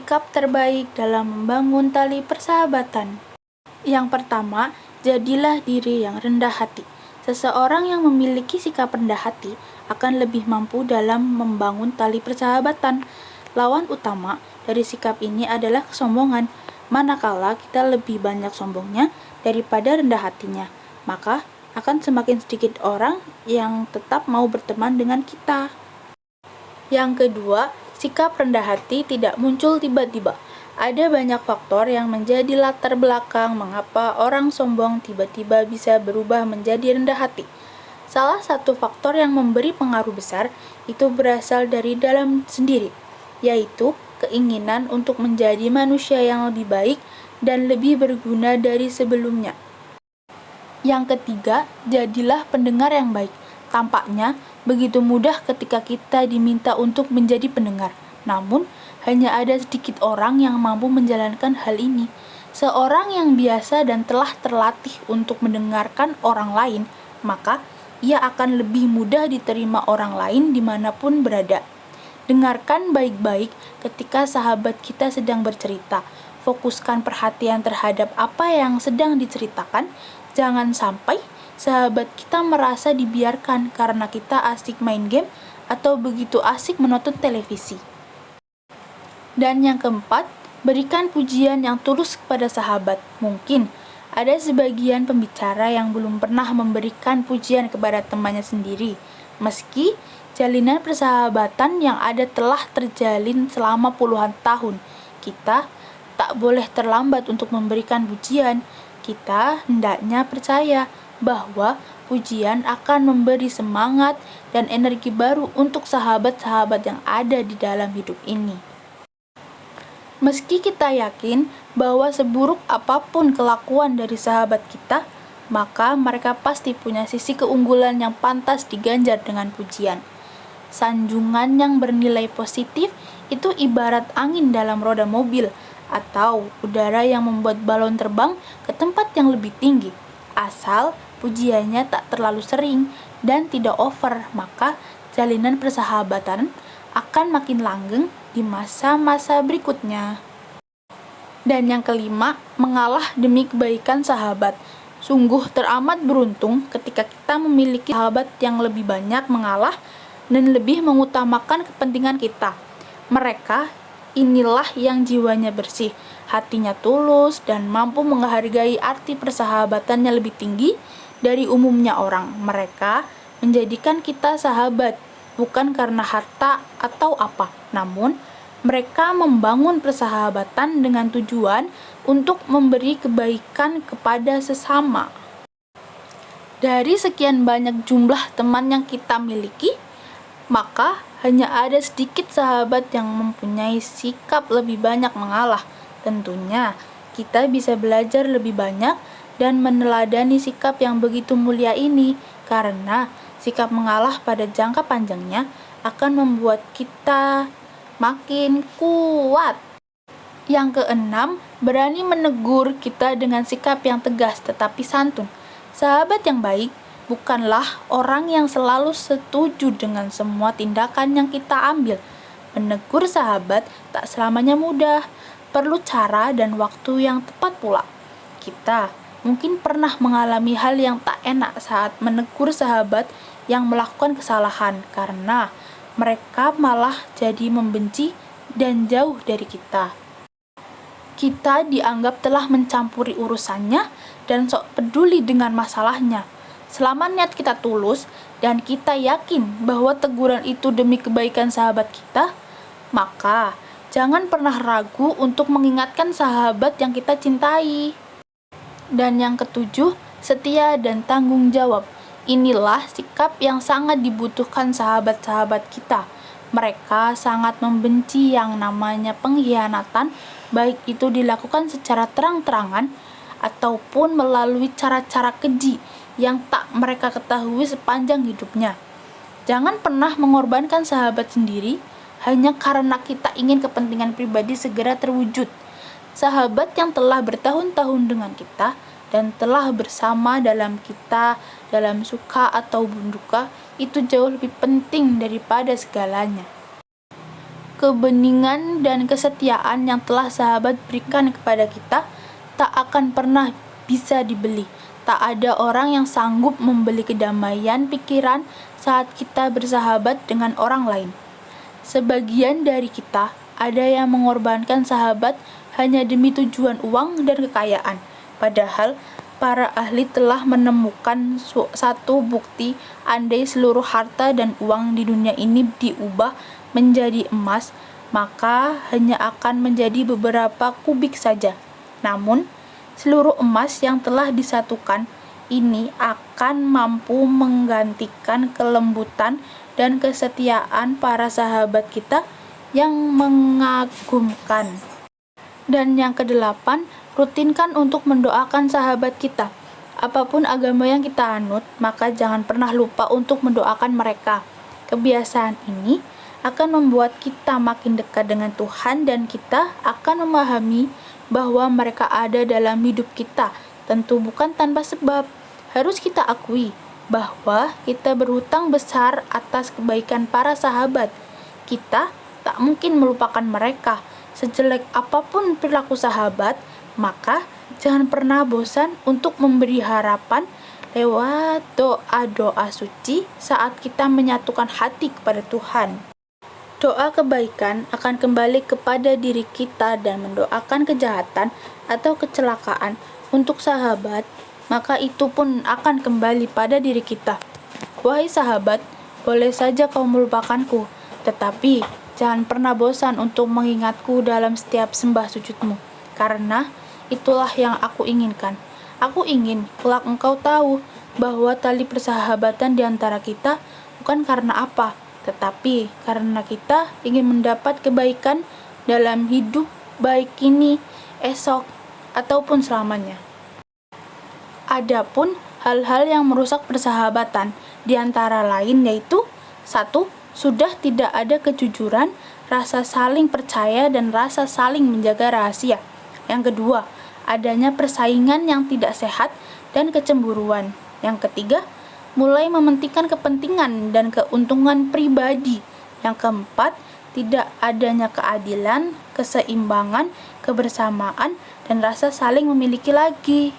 sikap terbaik dalam membangun tali persahabatan. Yang pertama, jadilah diri yang rendah hati. Seseorang yang memiliki sikap rendah hati akan lebih mampu dalam membangun tali persahabatan. Lawan utama dari sikap ini adalah kesombongan. Manakala kita lebih banyak sombongnya daripada rendah hatinya, maka akan semakin sedikit orang yang tetap mau berteman dengan kita. Yang kedua, sikap rendah hati tidak muncul tiba-tiba. Ada banyak faktor yang menjadi latar belakang mengapa orang sombong tiba-tiba bisa berubah menjadi rendah hati. Salah satu faktor yang memberi pengaruh besar itu berasal dari dalam sendiri, yaitu keinginan untuk menjadi manusia yang lebih baik dan lebih berguna dari sebelumnya. Yang ketiga, jadilah pendengar yang baik. Tampaknya begitu mudah ketika kita diminta untuk menjadi pendengar. Namun, hanya ada sedikit orang yang mampu menjalankan hal ini. Seorang yang biasa dan telah terlatih untuk mendengarkan orang lain, maka ia akan lebih mudah diterima orang lain dimanapun berada. Dengarkan baik-baik ketika sahabat kita sedang bercerita. Fokuskan perhatian terhadap apa yang sedang diceritakan. Jangan sampai sahabat kita merasa dibiarkan karena kita asik main game atau begitu asik menonton televisi. Dan yang keempat, berikan pujian yang tulus kepada sahabat. Mungkin ada sebagian pembicara yang belum pernah memberikan pujian kepada temannya sendiri, meski jalinan persahabatan yang ada telah terjalin selama puluhan tahun. Kita tak boleh terlambat untuk memberikan pujian. Kita hendaknya percaya bahwa pujian akan memberi semangat dan energi baru untuk sahabat-sahabat yang ada di dalam hidup ini. Meski kita yakin bahwa seburuk apapun kelakuan dari sahabat kita, maka mereka pasti punya sisi keunggulan yang pantas diganjar dengan pujian. Sanjungan yang bernilai positif itu ibarat angin dalam roda mobil atau udara yang membuat balon terbang ke tempat yang lebih tinggi. Asal pujiannya tak terlalu sering dan tidak over, maka jalinan persahabatan akan makin langgeng di masa-masa berikutnya. Dan yang kelima, mengalah demi kebaikan sahabat. Sungguh teramat beruntung ketika kita memiliki sahabat yang lebih banyak mengalah dan lebih mengutamakan kepentingan kita. Mereka inilah yang jiwanya bersih, hatinya tulus, dan mampu menghargai arti persahabatannya lebih tinggi dari umumnya orang. Mereka menjadikan kita sahabat, bukan karena harta atau apa, namun mereka membangun persahabatan dengan tujuan untuk memberi kebaikan kepada sesama. Dari sekian banyak jumlah teman yang kita miliki, maka hanya ada sedikit sahabat yang mempunyai sikap lebih banyak mengalah. Tentunya, kita bisa belajar lebih banyak dan meneladani sikap yang begitu mulia ini, karena sikap mengalah pada jangka panjangnya akan membuat kita makin kuat. Yang keenam, berani menegur kita dengan sikap yang tegas tetapi santun. Sahabat yang baik bukanlah orang yang selalu setuju dengan semua tindakan yang kita ambil. Menegur sahabat tak selamanya mudah, perlu cara dan waktu yang tepat pula. Kita mungkin pernah mengalami hal yang tak enak saat menegur sahabat yang melakukan kesalahan karena mereka malah jadi membenci dan jauh dari kita. Kita dianggap telah mencampuri urusannya dan sok peduli dengan masalahnya. Selama niat kita tulus dan kita yakin bahwa teguran itu demi kebaikan sahabat kita, maka jangan pernah ragu untuk mengingatkan sahabat yang kita cintai. Dan yang ketujuh, setia dan tanggung jawab. Inilah sikap yang sangat dibutuhkan sahabat-sahabat kita. Mereka sangat membenci yang namanya pengkhianatan, baik itu dilakukan secara terang-terangan ataupun melalui cara-cara keji yang tak mereka ketahui sepanjang hidupnya. Jangan pernah mengorbankan sahabat sendiri hanya karena kita ingin kepentingan pribadi segera terwujud. Sahabat yang telah bertahun-tahun dengan kita dan telah bersama dalam kita dalam suka atau duka itu jauh lebih penting daripada segalanya. kebeningan dan kesetiaan yang telah sahabat berikan kepada kita tak akan pernah bisa dibeli. Tak ada orang yang sanggup membeli kedamaian pikiran saat kita bersahabat dengan orang lain. Sebagian dari kita ada yang mengorbankan sahabat hanya demi tujuan uang dan kekayaan. Padahal para ahli telah menemukan satu bukti, andai seluruh harta dan uang di dunia ini diubah menjadi emas, maka hanya akan menjadi beberapa kubik saja. Namun, seluruh emas yang telah disatukan ini akan mampu menggantikan kelembutan dan kesetiaan para sahabat kita yang mengagumkan. Dan yang kedelapan, rutinkan untuk mendoakan sahabat kita. Apapun agama yang kita anut, maka jangan pernah lupa untuk mendoakan mereka. Kebiasaan ini akan membuat kita makin dekat dengan Tuhan dan kita akan memahami bahwa mereka ada dalam hidup kita, tentu bukan tanpa sebab. Harus kita akui bahwa kita berhutang besar atas kebaikan para sahabat. Kita tak mungkin melupakan mereka. Sejelek apapun perilaku sahabat, maka jangan pernah bosan untuk memberi harapan lewat doa-doa suci saat kita menyatukan hati kepada Tuhan. Doa kebaikan akan kembali kepada diri kita dan mendoakan kejahatan atau kecelakaan untuk sahabat, maka itu pun akan kembali pada diri kita. Wahai sahabat, boleh saja kau melupakanku, tetapi jangan pernah bosan untuk mengingatku dalam setiap sembah sujudmu, karena itulah yang aku inginkan. Aku ingin kelak engkau tahu bahwa tali persahabatan di antara kita bukan karena apa, tetapi karena kita ingin mendapat kebaikan dalam hidup, baik kini, esok, ataupun selamanya. Adapun hal-hal yang merusak persahabatan di antara lain yaitu 1. Sudah tidak ada kejujuran, rasa saling percaya, dan rasa saling menjaga rahasia. Yang kedua, adanya persaingan yang tidak sehat dan kecemburuan. Yang ketiga, mulai mementingkan kepentingan dan keuntungan pribadi. Yang keempat, tidak adanya keadilan, keseimbangan, kebersamaan, dan rasa saling memiliki lagi.